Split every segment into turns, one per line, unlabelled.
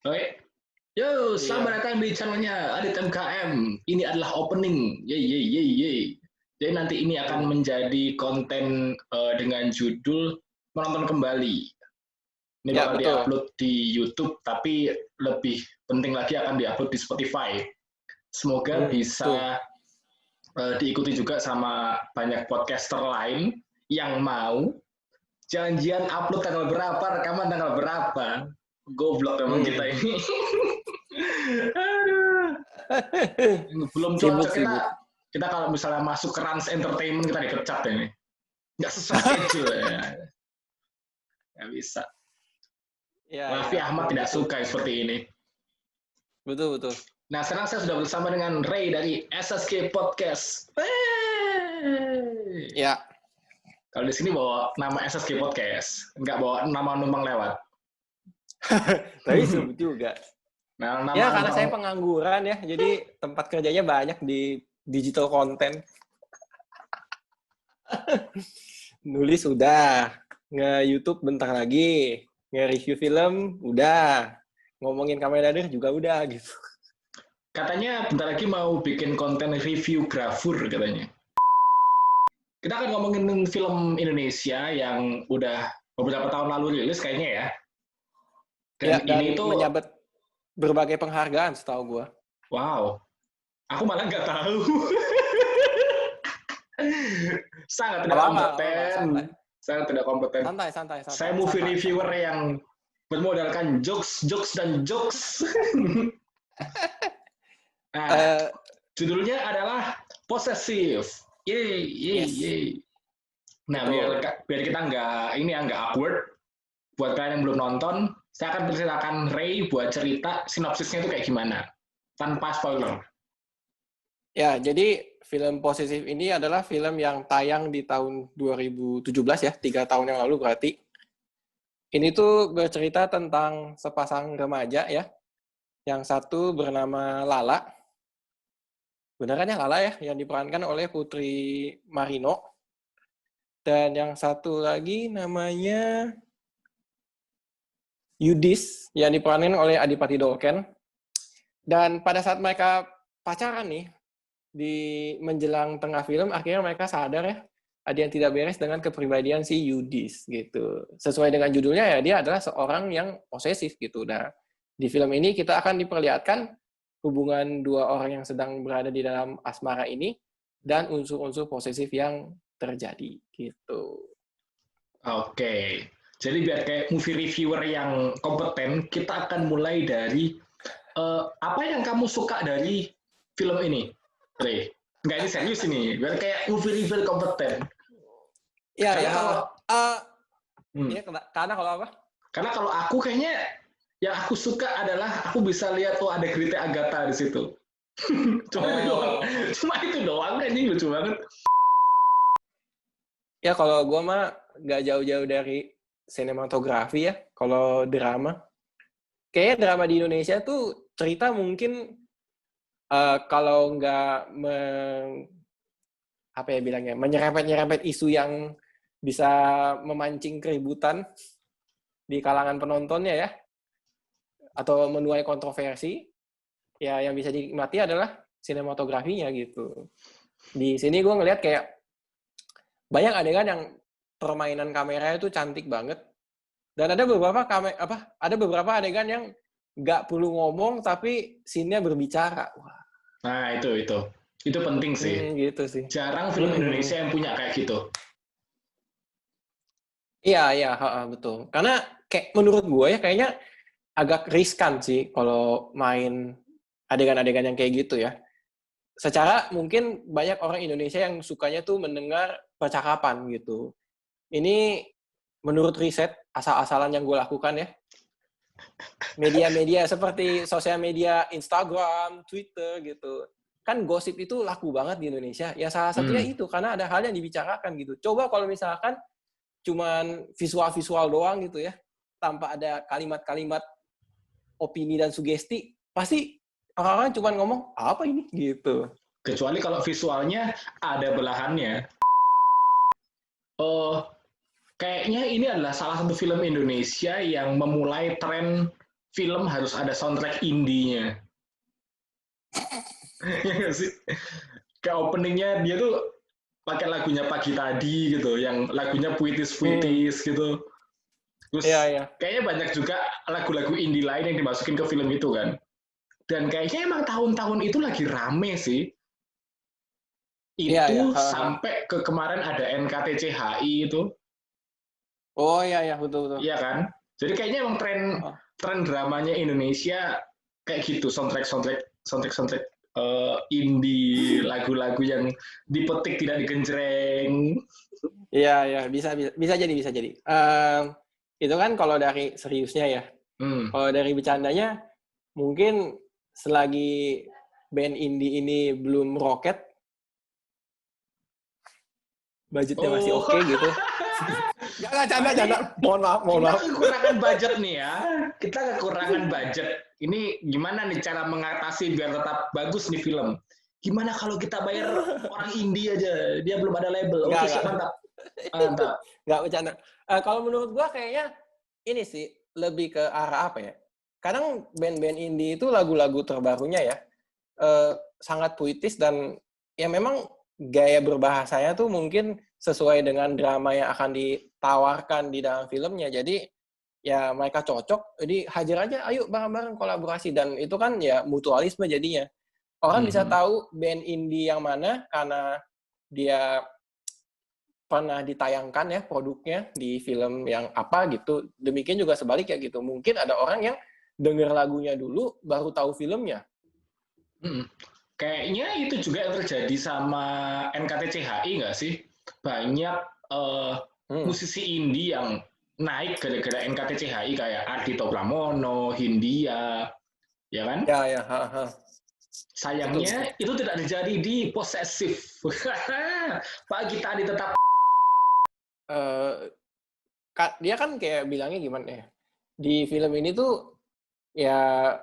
Oke. Yo, selamat
Iya.
datang di channelnya Adit MKM. Ini adalah opening. Yeay, yeay, yeay, yeay. Jadi nanti ini akan
Hmm.
menjadi konten dengan judul menonton kembali. Ini
Ya,
bakal
betul.
diupload di YouTube, tapi lebih penting lagi akan diupload di Spotify. Semoga
Betul.
bisa diikuti juga sama banyak podcaster lain yang mau. Janjian upload tanggal berapa, rekaman tanggal berapa. Goblok memang kita
Hmm.
ini. Aduh. Belum
Sibuk,
cocok kita.
sibuk.
Kita kalau misalnya masuk ke Rans Entertainment kita dipecat ini. Nggak sesuai schedule ya. Nggak bisa.
Ya,
Raffi
ya,
Ahmad
memang
tidak
gitu.
suka seperti ini.
Betul, betul.
Nah, sekarang saya sudah bersama dengan Ray dari SSK Podcast. Hey.
Ya.
Kalau di sini bawa nama SSK Podcast, nggak bawa nama numpang lewat.
Tapi seru juga.
Nah,
Ya,
nama
karena saya
numpang.
pengangguran ya, jadi tempat kerjanya banyak di digital content. Nulis udah, nge-YouTube bentar lagi, nge-review film udah, ngomongin Kamen Rider juga udah gitu.
Katanya bentar lagi mau bikin konten review Grafur katanya. Kita akan ngomongin film Indonesia yang udah beberapa tahun lalu rilis kayaknya ya.
Ya,
Dan ini
dan
tuh,
menyabet berbagai penghargaan setahu gua.
wow, aku malah nggak tahu. Sangat
Gak
tidak
apa-apa, gak apa-apa,
kompeten.
santai.
Sangat tidak kompeten.
Santai, santai,
Saya
santai,
movie
santai,
reviewer
santai.
yang bermodalkan jokes, jokes, dan jokes. Nah,
Eh,
judulnya adalah Possessive. Yeay, yeay,
yes,
yeay. Nah, biar
betul.
biar kita nggak awkward, buat kalian yang belum nonton, saya akan persilakan Ray buat cerita sinopsisnya itu kayak gimana, tanpa spoiler.
Ya, jadi film Posesif ini adalah film yang tayang di tahun 2017 ya, 3 tahun yang lalu berarti. Ini tuh bercerita tentang sepasang remaja ya, yang satu bernama Lala, benerannya Lala ya, yang diperankan oleh Putri Marino, dan yang satu lagi namanya Yudis, yang diperankan oleh Adipati Dolken. Dan pada saat mereka pacaran nih, di menjelang tengah film akhirnya mereka sadar ya ada yang tidak beres dengan kepribadian si Yudis gitu. Sesuai dengan judulnya ya dia adalah seorang yang posesif gitu. Nah, di film ini kita akan diperlihatkan hubungan dua orang yang sedang berada di dalam asmara ini dan unsur-unsur posesif yang terjadi gitu.
Oke, jadi biar kayak movie reviewer yang kompeten, kita akan mulai dari apa yang kamu suka dari film ini, Ray? Nggak, ini serius ini, biar kayak movie reviewer kompeten.
Ya
Karena
ya.
kalau
Ya karena kalau apa?
karena kalau aku kayaknya yang aku suka adalah aku bisa lihat ada Grita Agatha di situ. Cuma itu doang.
Oh.
Cuma itu doang anjing, lucu banget.
Ya kalau gue mah nggak jauh-jauh dari sinematografi ya. Kalau drama, kayaknya drama di Indonesia tuh cerita mungkin kalau nggak apa ya bilangnya menyerempet-nyerempet isu yang bisa memancing keributan di kalangan penontonnya ya atau menuai kontroversi, ya yang bisa dinikmati adalah sinematografinya gitu. Di sini gue ngelihat kayak banyak adegan yang permainan kamera itu cantik banget. Dan ada beberapa adegan yang nggak perlu ngomong tapi scene-nya berbicara. Wah.
Nah, itu penting sih.
Gitu sih.
Jarang film Indonesia yang punya kayak gitu.
Iya, iya, betul. Karena kayak menurut gue ya kayaknya agak riskan sih kalau main adegan-adegan yang kayak gitu ya. Secara mungkin banyak orang Indonesia yang sukanya tuh mendengar percakapan gitu. Ini menurut riset asal-asalan yang gue lakukan ya, media-media seperti sosial media Instagram, Twitter gitu. Kan gosip itu laku banget di Indonesia. Ya salah satunya
Hmm.
itu karena ada hal yang dibicarakan gitu. Coba kalau misalkan cuman visual-visual doang gitu ya, tanpa ada kalimat-kalimat opini dan sugesti, pasti orang-orang cuman ngomong apa ini gitu.
Kecuali kalau visualnya ada belahannya. Oh, kayaknya ini adalah salah satu film Indonesia yang memulai tren film harus ada soundtrack indie-nya. Iya nggak sih? Kayak openingnya dia tuh pakai lagunya Pagi Tadi gitu, yang lagunya puitis-puitis gitu. Terus
Iya.
kayaknya banyak juga lagu-lagu indie lain yang dimasukin ke film itu kan. Dan kayaknya emang tahun-tahun itu lagi rame sih.
Iya.
Itu
Ha, ha.
sampai ke kemarin ada NKTCHI itu,
Oh iya betul.
iya kan? Jadi kayaknya emang
Oh.
tren dramanya Indonesia kayak gitu, soundtrack indie, lagu-lagu yang dipetik tidak digenjreng.
Iya, bisa jadi. Itu kan kalau dari seriusnya ya. Kalau dari bercandanya, mungkin selagi band indie ini belum roket, budgetnya masih
Oh,
oke gitu. Jangan canda. Mohon maaf.
kita kekurangan budget nih ya. Kita kekurangan budget. Ini gimana nih cara mengatasi biar tetap bagus nih film? Gimana kalau kita bayar orang indie aja? Dia belum ada label. Oke, siap, mantap. Mantap.
Nggak bercanda. Kalau menurut gua kayaknya ini sih lebih ke arah apa ya? Kadang band-band indie itu lagu-lagu terbarunya ya sangat puitis dan ya memang gaya berbahasanya tuh mungkin sesuai dengan drama yang akan ditawarkan di dalam filmnya. Jadi ya mereka cocok. Jadi hajar aja, ayo bareng-bareng kolaborasi dan itu kan ya mutualisme jadinya. Orang bisa tahu band indie yang mana karena dia pernah ditayangkan ya produknya di film yang apa gitu. Demikian juga sebaliknya gitu. Mungkin ada orang yang denger lagunya dulu baru tahu filmnya.
Kayaknya itu juga yang terjadi sama NKTCHI nggak sih? Banyak musisi indie yang naik gara-gara NKTCHI kayak Ardhito Pramono, Hindia, ya kan?
Ya.
Sayangnya itu tidak terjadi di Possessive. Pagi Tadi tetap.
Dia kan kayak bilangnya gimana ya? Di film ini tuh ya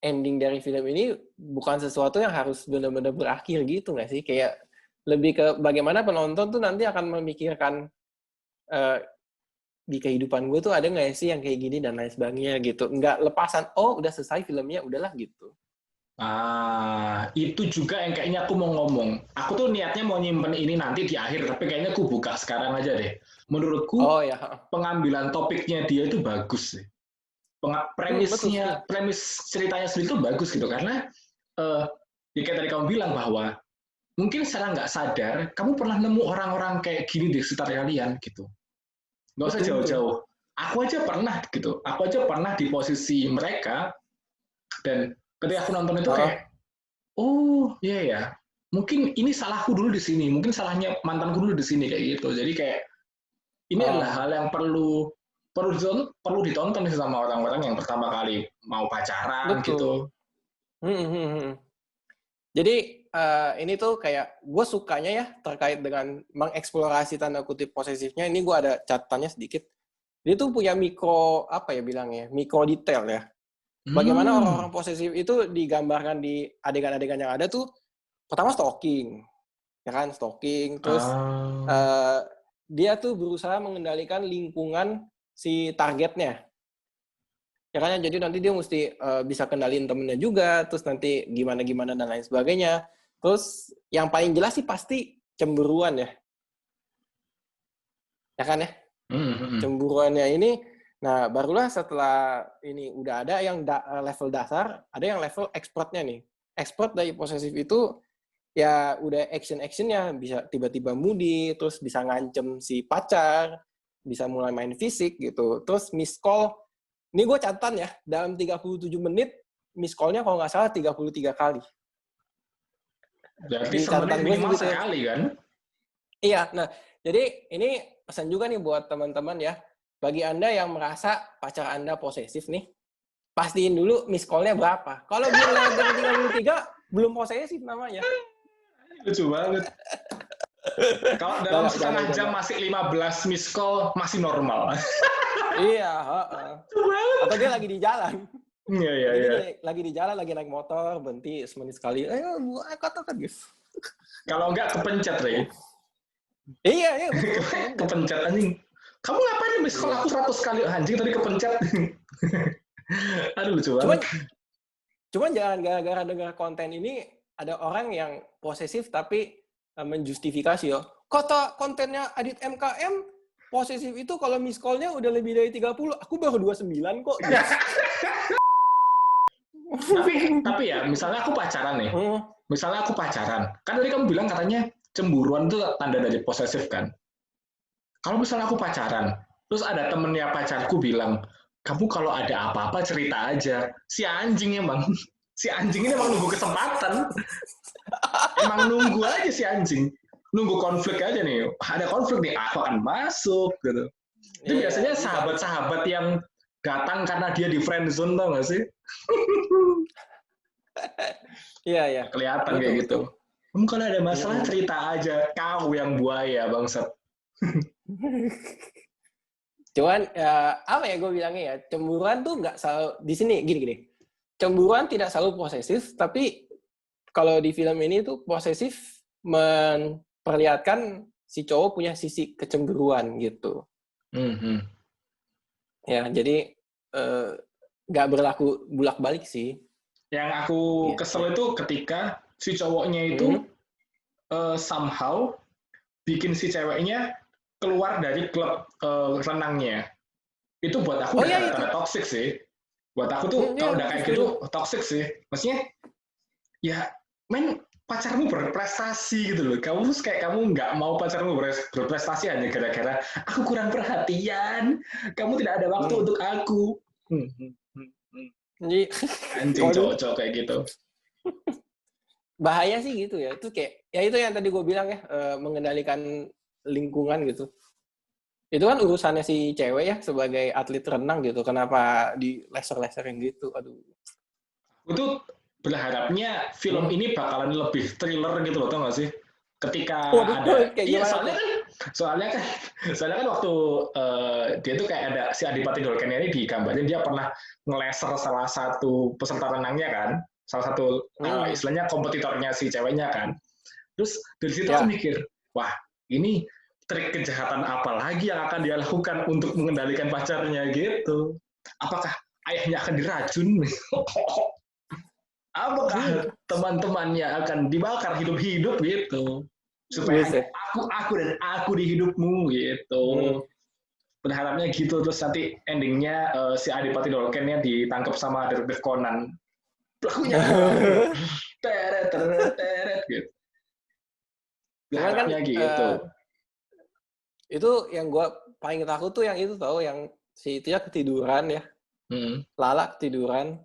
ending dari film ini bukan sesuatu yang harus benar-benar berakhir gitu nggak sih? Kayak lebih ke bagaimana penonton tuh nanti akan memikirkan di kehidupan gue tuh ada nggak sih yang kayak gini dan lain sebagainya gitu. Nggak lepasan, oh udah selesai filmnya, udahlah gitu.
Itu juga yang kayaknya aku mau ngomong. Aku tuh niatnya mau nyimpen ini nanti di akhir, tapi kayaknya aku buka sekarang aja deh. Menurutku pengambilan topiknya dia itu bagus sih. Premis ceritanya sendiri itu bagus gitu karena ya kayak tadi kamu bilang bahwa mungkin secara nggak sadar kamu pernah nemu orang-orang kayak gini di sekitar kalian gitu. Nggak usah jauh-jauh. Aku aja pernah gitu. Aku aja pernah di posisi mereka dan ketika aku nonton itu kayak, oh iya ya, mungkin ini salahku dulu di sini, mungkin salahnya mantanku dulu di sini kayak gitu. Jadi kayak ini adalah hal yang perlu ditonton sama orang-orang yang pertama kali mau pacaran gitu.
Jadi ini tuh kayak gue sukanya ya terkait dengan mengeksplorasi tanda kutip posesifnya. Ini gue ada catatannya sedikit. Dia tuh punya mikro apa ya bilangnya, mikro detail ya. Bagaimana orang-orang posesif itu digambarkan di adegan-adegan yang ada tuh pertama stalking, ya kan stalking. Terus dia tuh berusaha mengendalikan lingkungan si targetnya. Ya kan, jadi nanti dia mesti bisa kendaliin temennya juga, terus nanti gimana dan lain sebagainya. Terus yang paling jelas sih pasti cemburuan ya. Ya kan ya? Cemburuannya ini, nah barulah setelah ini udah ada yang level dasar, ada yang level expertnya nih. Expert dari posesif itu ya udah action-actionnya, bisa tiba-tiba moody, terus bisa ngancem si pacar, bisa mulai main fisik gitu. Terus miss call, ini gue catatan ya, dalam 37 menit, miss call-nya kalau nggak salah 33 kali.
Berarti semenit minimal sekali kan?
Iya, nah jadi ini pesan juga nih buat teman-teman ya, bagi Anda yang merasa pacar Anda posesif nih, pastiin dulu miss call-nya berapa. Kalau belum lewat dari 33, belum posesif namanya.
Lucu banget. Kalau dalam setengah jam masih 15 miss call, masih normal.
Iya, atau dia lagi di jalan.
Iya.
Lagi di jalan, lagi naik motor, berhenti semenit sekali. Ayo, katakan guys.
Kalau enggak kepencet, Rey.
Iya.
Kepencet anjing. Kamu ngapain miss call aku 100 kali? Anjing tadi kepencet. Aduh lucu
Cuman
banget.
cuman jangan gara-gara dengar konten ini ada orang yang posesif tapi menjustifikasi ya. Kata kontennya Adit MKM, posesif itu kalau miss call-nya udah lebih dari 30, aku baru 29 kok. Gitu.
Tapi ya, misalnya aku pacaran nih. Misalnya aku pacaran. Kan tadi kamu bilang katanya cemburuan itu tanda dari posesif kan? Kalau misalnya aku pacaran, terus ada temennya pacarku bilang, kamu kalau ada apa-apa cerita aja. Si anjing emang. Si anjing ini emang nunggu kesempatan. Emang nunggu aja si anjing. Nunggu konflik aja nih. Ada konflik nih, aku akan masuk gitu. Itu biasanya sahabat-sahabat yang datang karena dia di friend zone, tau gak sih?
Iya.
Kelihatan kayak gitu. Kamu kalau ada masalah cerita aja. Kau yang buaya, bangsat.
Cuman apa ya gue bilangnya ya, cemburuan tuh nggak selalu di sini gini. Cemburuan tidak selalu posesif, tapi kalau di film ini tuh posesif memperlihatkan si cowok punya sisi kecemburuan gitu. Ya, jadi nggak berlaku bulak-balik sih.
Yang aku kesel itu ketika si cowoknya itu somehow bikin si ceweknya keluar dari klub renangnya. Itu buat aku udah tanda toxic sih. Buat aku tuh kalau udah kayak gitu toxic sih. Maksudnya ya men, pacarmu berprestasi gitu loh. Kamu kayak kamu nggak mau pacarmu berprestasi hanya gara-gara aku kurang perhatian. Kamu tidak ada waktu untuk aku. Anjing cowok-cowok kayak gitu.
Bahaya sih gitu ya. Itu kayak ya itu yang tadi gue bilang ya, mengendalikan lingkungan gitu. Itu kan urusannya si cewek ya sebagai atlet renang gitu. Kenapa di leser-leserin gitu? Aduh.
Itu berharapnya film ini bakalan lebih thriller gitu loh, tau gak sih? Ketika ada, iya soalnya kan waktu dia tuh kayak ada si Adipati Dolken ini digambarin dia pernah ngeleser salah satu peserta renangnya kan, salah satu istilahnya kompetitornya si ceweknya kan. Terus dari situ aku mikir, wah ini trik kejahatan apa lagi yang akan dia lakukan untuk mengendalikan pacarnya gitu? Apakah ayahnya akan diracun? Apakah teman-temannya akan dibakar hidup-hidup gitu supaya aku dan aku di hidupmu gitu. Berharapnya gitu, terus nanti endingnya si Adipati Dolkennya ditangkap sama Detektif Conan. Pelakunya teret gitu. Berharapnya gitu.
Itu yang gue paling takut tuh yang itu tau, yang si Tia ketiduran ya. Lala ketiduran.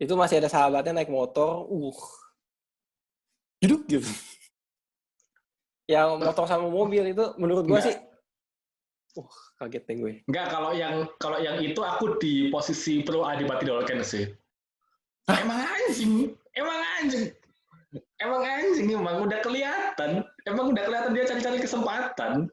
Itu masih ada sahabatnya naik motor, hidup gitu. Yang motor sama mobil itu menurut gue sih, kaget deh gue.
Enggak, kalau yang itu aku di posisi pro Adipati Dolken sih. Emang anjing, emang udah kelihatan dia cari-cari kesempatan.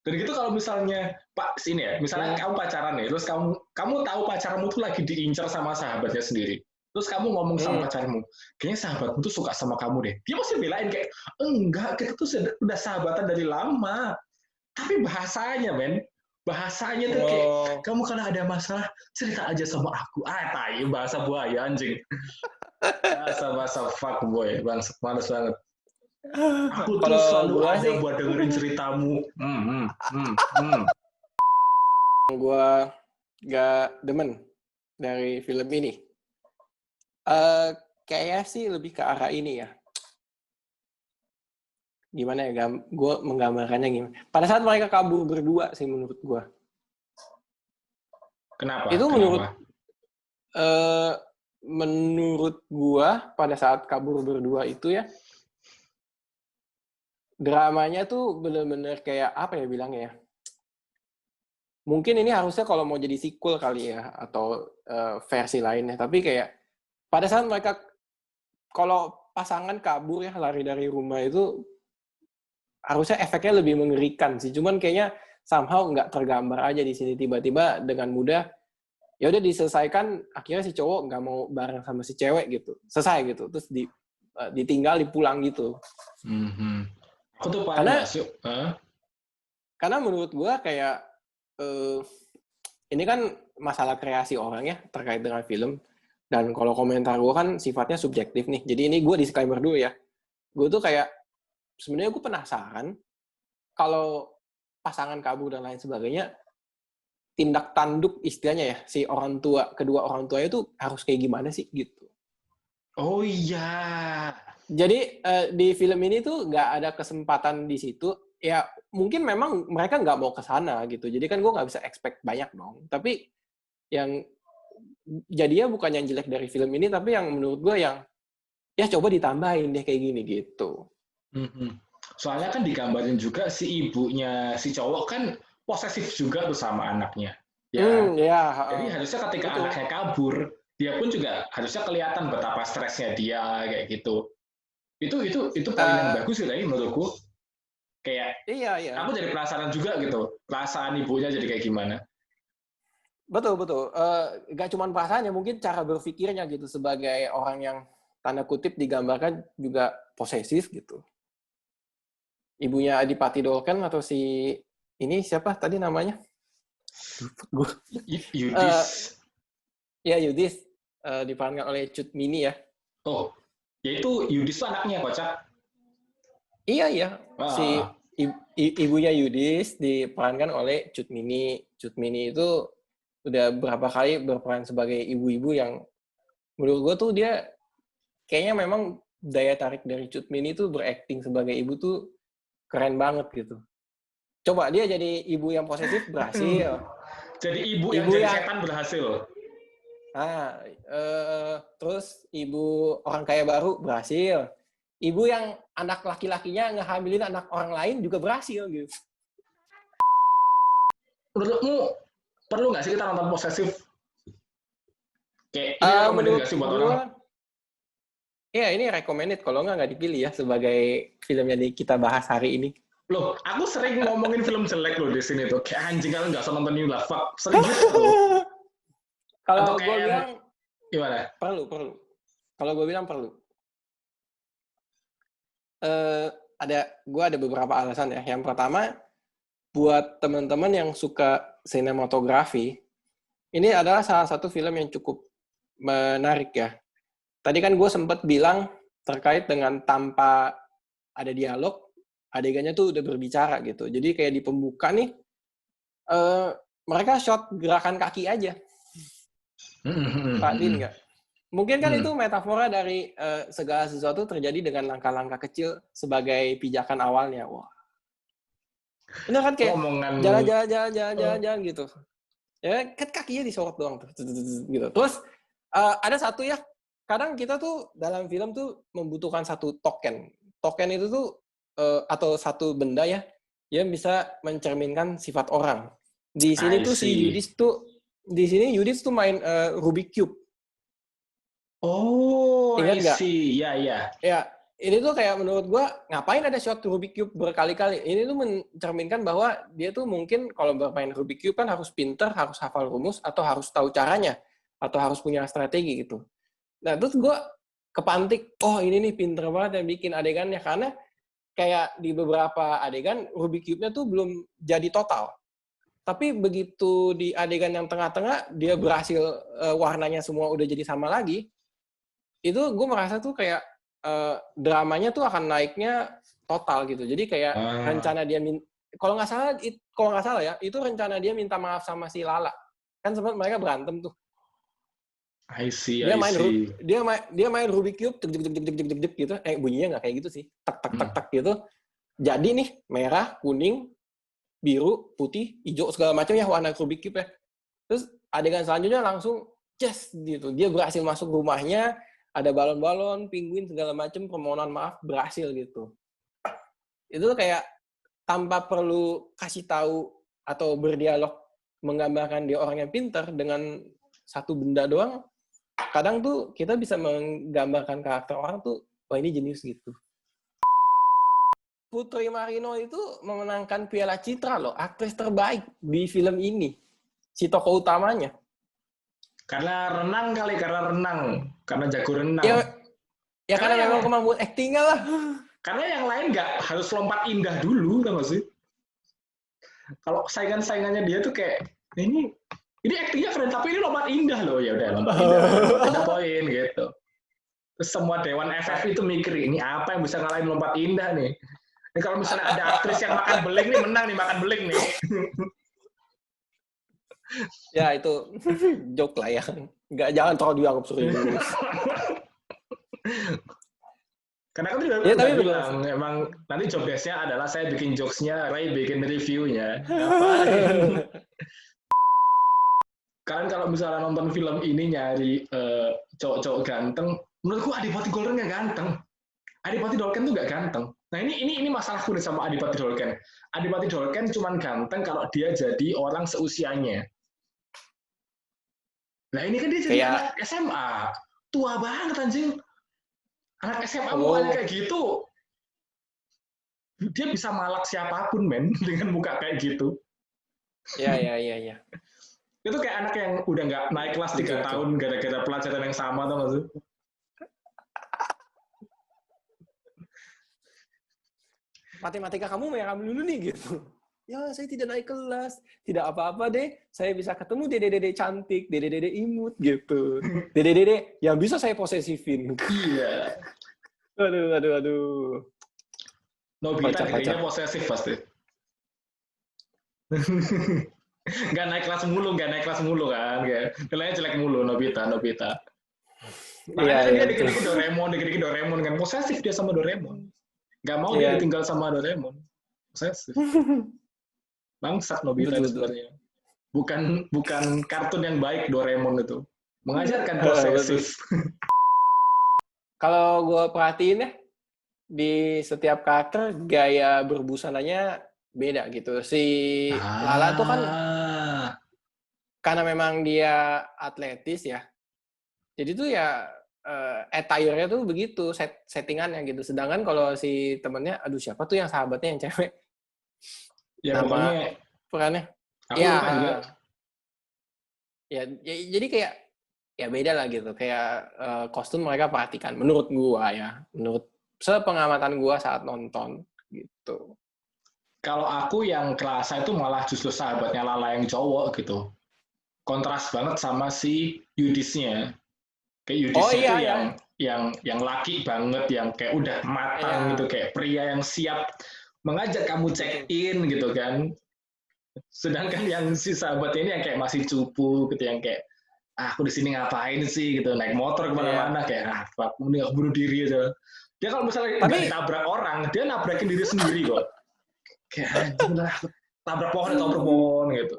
Dan gitu kalau misalnya Pak sini ya, misalnya kamu pacaran nih, terus kamu tahu pacarmu tuh lagi diincar sama sahabatnya sendiri. Terus kamu ngomong sama pacarmu, kayaknya sahabatmu tuh suka sama kamu deh. Dia pasti belain kayak, enggak, kita tuh udah sahabatan dari lama. Tapi bahasanya tuh kayak, kamu kalau ada masalah, cerita aja sama aku. Tai, bahasa buaya anjing. Bahasa fuckboy, males banget. Aku tuh selalu ada buat dengerin ceritamu.
Gue gak demen dari film ini. Kayaknya sih lebih ke arah ini ya. Gimana ya, gue menggambarkannya gimana. Pada saat mereka kabur berdua sih menurut gue.
Kenapa?
Itu menurut gue pada saat kabur berdua itu ya, dramanya tuh bener-bener kayak apa ya bilangnya ya. Mungkin ini harusnya kalau mau jadi sequel kali ya, atau versi lainnya. Tapi kayak pada saat mereka, kalau pasangan kabur ya, lari dari rumah itu, harusnya efeknya lebih mengerikan sih. Cuman kayaknya somehow nggak tergambar aja di sini. Tiba-tiba dengan mudah, ya udah diselesaikan. Akhirnya si cowok nggak mau bareng sama si cewek gitu. Selesai gitu. Terus ditinggal, dipulang gitu.
Aku tuh paling
karena menurut gue kayak, ini kan masalah kreasi orang ya terkait dengan film. Dan kalau komentar gue kan sifatnya subjektif nih. Jadi ini gue disclaimer dulu ya. Gue tuh kayak, sebenarnya gue penasaran kalau pasangan kabur dan lain sebagainya, tindak tanduk istilahnya ya, si orang tua, kedua orang tuanya tuh harus kayak gimana sih gitu.
Oh iya.
Jadi di film ini tuh nggak ada kesempatan di situ. Ya mungkin memang mereka nggak mau ke sana gitu. Jadi kan gue nggak bisa expect banyak dong. Tapi yang jadinya bukan yang jelek dari film ini, tapi yang menurut gue yang ya coba ditambahin deh kayak gini gitu.
Soalnya kan digambarin juga si ibunya si cowok kan posesif juga tuh sama anaknya. Ya.
Ya,
Jadi harusnya ketika
betul.
anaknya kabur, dia pun juga harusnya kelihatan betapa stresnya dia kayak gitu. Itu poin yang bagus sih tadi menurutku. Kayak
Iya.
aku jadi penasaran juga gitu, perasaan ibunya jadi kayak gimana.
Betul. Gak cuma perasaannya, mungkin cara berpikirnya gitu sebagai orang yang tanda kutip digambarkan juga posesif gitu. Ibunya Adipati Dolken atau si ini siapa tadi namanya?
Yudis.
Ya Yudis diperankan oleh Cut Mini ya.
Oh, yaitu Yudis itu anaknya kocak.
Iya. Si ibunya Yudis diperankan oleh Cut Mini. Cut Mini itu udah berapa kali berperan sebagai ibu-ibu yang menurut gue tuh dia kayaknya memang daya tarik dari Cut Mini tuh berakting sebagai ibu tuh keren banget gitu. Coba dia jadi ibu yang posesif berhasil.
Jadi ibu yang jadi setan berhasil.
Terus ibu orang kaya baru berhasil. Ibu yang anak laki-lakinya ngehamilin anak orang lain juga berhasil gitu.
Menurutmu perlu nggak sih kita nonton posesif? Kayak ini recommended nggak sih buat orang?
Iya, ini recommended. Kalau nggak dipilih ya sebagai film yang kita bahas hari ini.
Loh, aku sering ngomongin film jelek loh di sini tuh. Kayak anjing kalian nggak usah nonton ini lah, fuck. Sering gitu.
Kalau gue bilang
gimana?
Perlu. Kalau gue bilang perlu. Gue ada beberapa alasan ya. Yang pertama, buat teman-teman yang suka sinematografi, ini adalah salah satu film yang cukup menarik ya. Tadi kan gue sempat bilang terkait dengan tanpa ada dialog, adegannya tuh udah berbicara gitu. Jadi kayak di pembuka nih, mereka shot gerakan kaki aja. Pak Din nggak? Mungkin kan itu metafora dari segala sesuatu terjadi dengan langkah-langkah kecil sebagai pijakan awalnya. Wah. Bener kan kayak jalan gitu. Ya kan kakinya disorot doang tuh. Gitu. Terus ada satu ya, kadang kita tuh dalam film tuh membutuhkan satu token. Token itu tuh atau satu benda ya yang bisa mencerminkan sifat orang. Di sini tuh si Yudis tuh Yudis tuh main Rubik Cube.
Oh,
ingat nggak?
Iya.
Ya, ini tuh kayak menurut gua ngapain ada shot Rubik Cube berkali-kali. Ini tuh mencerminkan bahwa dia tuh mungkin kalau bermain Rubik Cube kan harus pinter, harus hafal rumus, atau harus tahu caranya, atau harus punya strategi gitu. Nah, terus gua kepantik, oh ini nih pinter banget yang bikin adegannya, karena kayak di beberapa adegan Rubik Cube-nya tuh belum jadi total. Tapi begitu di adegan yang tengah-tengah, dia berhasil warnanya semua udah jadi sama lagi, itu gue merasa tuh kayak dramanya tuh akan naiknya total gitu. Jadi kayak rencana dia kalau nggak salah ya, itu rencana dia minta maaf sama si Lala. Kan sempat mereka berantem tuh. Dia main Rubik Cube gitu. Bunyinya nggak kayak gitu sih. Tak gitu. Jadi nih merah, kuning, biru, putih, hijau segala macam ya warna Rubik Cube ya. Terus adegan selanjutnya langsung gitu. Dia berhasil masuk rumahnya, ada balon-balon, penguin segala macam, permohonan maaf berhasil gitu. Itu kayak tanpa perlu kasih tahu atau berdialog menggambarkan dia orang yang pintar dengan satu benda doang. Kadang tuh kita bisa menggambarkan karakter orang tuh, wah ini jenius gitu. Putri Marino itu memenangkan Piala Citra loh, aktris terbaik di film ini. Si tokoh utamanya.
Karena renang, karena jago renang.
Ya karena memang kemampuan aktingnya lah.
Karena yang lain nggak harus lompat indah dulu, kan sih? Kalau saingannya dia tuh kayak ini Ini aktingnya keren, tapi ini lompat indah loh. Ya udah lompat indah, ada poin gitu. Terus semua dewan FF itu mikir, ini apa yang bisa ngalahin lompat indah nih? Ini kalau misalnya ada aktris yang makan beling nih, menang nih makan beling nih.
Ya itu joke lah ya. Jangan terlalu dianggap serius.
Karena kan udah
Ya tapi
bilang, emang nanti job desk-nya adalah saya bikin jokes-nya, Ray bikin review-nya. Ngapain? Kalian kalau misalnya nonton film ini nyari cowok-cowok ganteng, menurutku Adipati Dolken nggak ganteng. Adipati Dolken tuh nggak ganteng. Nah ini masalahku nih sama Adipati Dolken. Adipati Dolken cuman ganteng kalau dia jadi orang seusianya. Nah ini kan dia jadi
kayak
anak SMA. Tua banget anjing. Anak SMA
oh,
mukanya kayak gitu. Dia bisa malak siapapun men dengan muka kayak gitu.
ya.
Itu kayak anak yang udah nggak naik kelas 3 tahun gara-gara pelajaran yang sama tau gak sih?
Matematika kamu merah dulu nih gitu. Ya, saya tidak naik kelas. Tidak apa-apa deh. Saya bisa ketemu dede-dede cantik, dede-dede imut gitu. Dede-dede yang bisa saya posesifin.
Iya.
Aduh.
Nobita kayaknya posesif pasti. Nggak naik kelas mulu kan. Nilainya jelek mulu Nobita. Makanya kan dia dikit-dikit Doraemon kan. Posesif dia sama Doraemon. Nggak mau dia ditinggal sama Doraemon. Posesif. Bangsat Nobita itu sebenarnya. Bukan kartun yang baik Doraemon itu. Mengajarkan posesif.
Kalau gue perhatiin ya, di setiap karakter gaya berbusananya beda gitu. Si Lala tuh kan karena memang dia atletis ya. Jadi tuh ya attire-nya tuh begitu, settingannya gitu. Sedangkan kalau si temennya, aduh siapa tuh yang sahabatnya yang cewek?
Ya pokoknya
perannya.
Aku lupa juga.
Ya, jadi kayak ya beda lah gitu. Kayak kostum mereka perhatikan menurut gua ya. Menurut sepengamatan gua saat nonton gitu.
Kalau aku yang kerasa itu malah justru sahabatnya Lala yang cowok gitu. Kontras banget sama si Yudisnya. Kayak Yudisnya itu yang laki banget, yang kayak udah matang gitu, kayak pria yang siap mengajak kamu check in gitu kan. Sedangkan yang si sahabat ini yang kayak masih cupu gitu, yang kayak aku di sini ngapain sih gitu, naik motor kemana-mana kayak fuck, ini aku bunuh diri aja. Dia kalau misalnya nggak ditabrak orang, dia nabrakin diri sendiri kok. Kayak tabrak pohon gitu.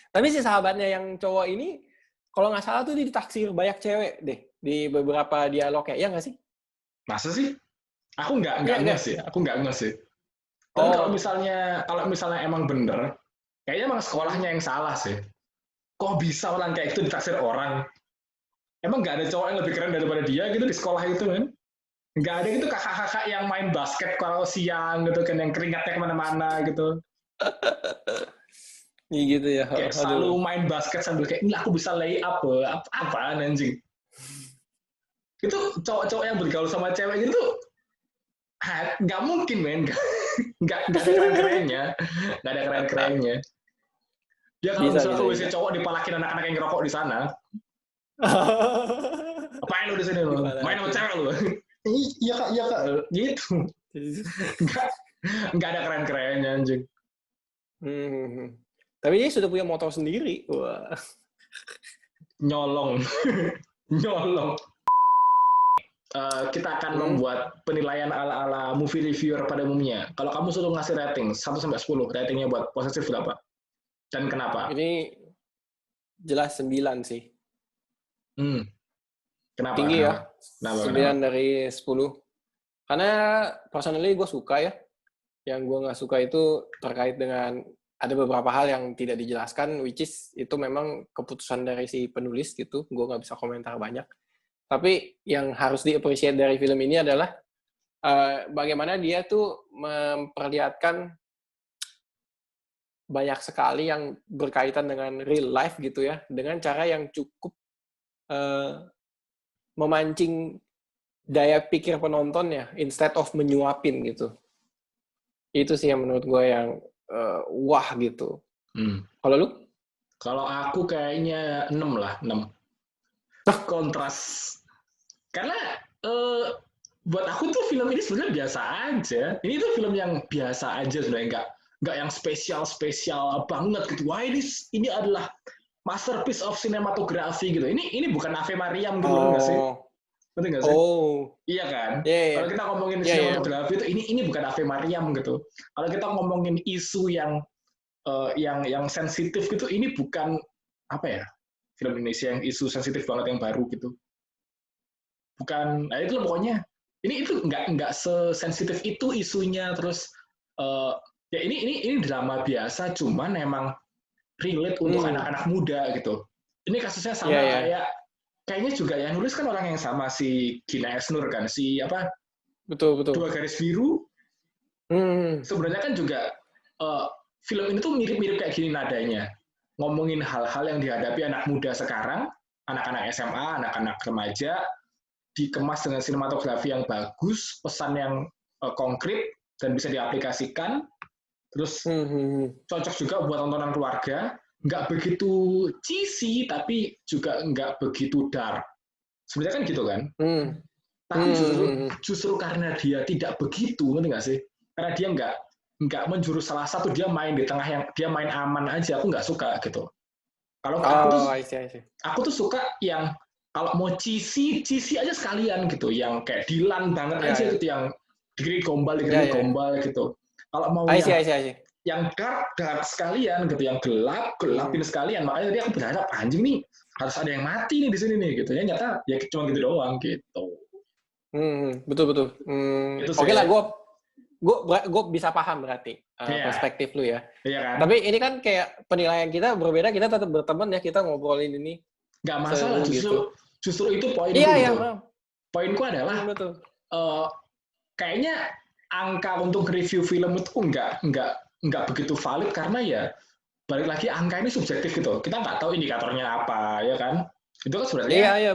Tapi si sahabatnya yang cowok ini, kalau nggak salah tuh dia ditaksir banyak cewek deh di beberapa dialognya, ya nggak sih?
Masa sih? Aku nggak nge sih. Aku nggak nge sih. Dan kalau misalnya emang bener, kayaknya emang sekolahnya yang salah sih. Kok bisa orang kayak itu ditaksir orang? Emang nggak ada cowok yang lebih keren daripada dia gitu di sekolah itu kan? Nggak ada gitu kakak-kakak yang main basket kalau siang gitu kan, yang keringatnya kemana-mana gitu.
Iya gitu ya.
Kayak selalu main basket sambil kayak, ini aku bisa lay up loh. Apaan anjing? Itu cowok-cowok yang bergaul sama cewek gitu nggak mungkin men. Nggak ada keren-kerennya. Dia kalau misalnya ke WC cowok dipalakin anak-anak yang ngerokok di sana. Apain lu di sini lu? Main sama cewek lu. Iya kak, gitu. Nggak ada keren-kerennya anjing.
Tapi dia sudah punya motor sendiri. Wah.
Nyolong. Kita akan membuat penilaian ala-ala movie reviewer pada umumnya. Kalau kamu suruh ngasih rating 1-10, ratingnya buat Possessive berapa? Dan kenapa?
Ini jelas 9 sih.
Kenapa?
Tinggi ya. 9 dari 10. Karena personally gue suka ya. Yang gue nggak suka itu terkait dengan ada beberapa hal yang tidak dijelaskan, which is itu memang keputusan dari si penulis gitu. Gue nggak bisa komentar banyak. Tapi yang harus di-appreciate dari film ini adalah bagaimana dia tuh memperlihatkan banyak sekali yang berkaitan dengan real life gitu ya, dengan cara yang cukup memancing daya pikir penonton ya, instead of menyuapin gitu. Itu sih yang menurut gue yang wah gitu. Kalau lu?
Kalau aku kayaknya 6 lah, 6. Kontras. Karena buat aku tuh film ini sebenarnya biasa aja. Ini tuh film yang biasa aja sebenarnya, nggak yang spesial banget gitu. Wah, ini adalah masterpiece of cinematography gitu. Ini bukan Ave Mariam gitu loh, nggak sih? Ngerti nggak sih? Iya kan? Kalau kita ngomongin sinematografi itu ini bukan Ave Mariam gitu. Kalau kita ngomongin isu yang sensitif gitu, ini bukan apa ya? Film Indonesia yang isu sensitif banget yang baru gitu. Bukan, nah itu pokoknya itu nggak sesensitif itu isunya. Terus ya ini drama biasa, cuman emang relate untuk anak-anak muda gitu. Ini kasusnya sama kayaknya juga yang nulis kan orang yang sama, si Gina Esnur kan, si apa?
Betul.
2 Garis Biru. Sebenarnya kan juga film ini tuh mirip-mirip kayak gini nadanya. Ngomongin hal-hal yang dihadapi anak muda sekarang, anak-anak SMA, anak-anak remaja, dikemas dengan sinematografi yang bagus, pesan yang konkret dan bisa diaplikasikan, terus cocok juga buat tontonan keluarga, nggak begitu cheesy tapi juga nggak begitu dark. Sebenarnya kan gitu kan. Tapi justru karena dia tidak begitu, ngerti nggak sih? Karena dia nggak menjurus salah satu, dia main di tengah, yang dia main aman aja, aku nggak suka gitu. Kalau aku tuh suka yang kalau mau cheesy aja sekalian gitu, yang kayak Dilan banget aja gitu, yang dikiri gombal gitu. Kalau mau yang dark sekalian gitu, yang gelapin sekalian, makanya tadi aku berharap anjing nih harus ada yang mati nih di sini nih gitu. Ya nyata ya cuma gitu doang gitu.
Betul. Oke lah, gue bisa paham berarti perspektif lu ya.
Kan?
Tapi ini kan kayak penilaian kita berbeda, kita tetap berteman ya, kita ngobrolin ini.
Nggak masalah, justru itu poinku. Poinku adalah kayaknya angka untuk review film itu nggak begitu valid, karena ya balik lagi angka ini subjektif gitu. Kita nggak tahu indikatornya apa, ya kan? Itu kan sebenarnya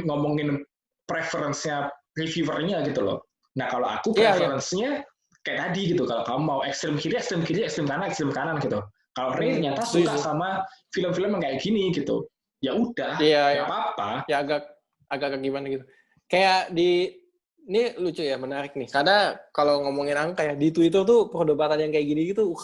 ngomongin preference-nya reviewernya gitu loh. Nah kalau aku preference-nya kayak tadi gitu. Kalau kamu mau ekstrem kiri, ekstrem kanan gitu. Kalau Ray ternyata suka sama film-film yang kayak gini gitu, ya udah, nggak apa-apa.
Ya agak gimana gitu. Kayak ini lucu ya, menarik nih. Karena kalau ngomongin angka ya, di Twitter tuh perdebatan yang kayak gini gitu.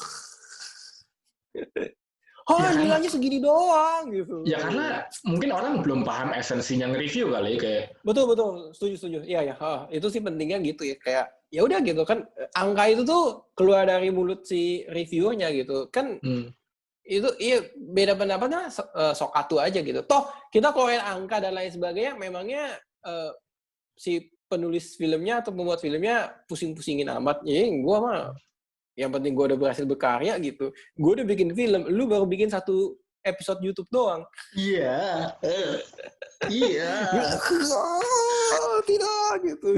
Nilainya segini doang gitu.
Ya karena mungkin orang belum paham esensinya nge-review kali, kayak.
Betul. Setuju. Iya. Itu sih pentingnya gitu ya. Kayak ya udah gitu kan, angka itu tuh keluar dari mulut si reviewernya gitu. Kan itu beda pendapatnya sok atu aja gitu. Toh kita keluarin angka dan lain sebagainya, memangnya si penulis filmnya atau pembuat filmnya pusing-pusingin amat. Ya gue mah yang penting gue udah berhasil berkarya gitu. Gue udah bikin film, lu baru bikin 1 episode YouTube doang.
Iya.
Tidak gitu.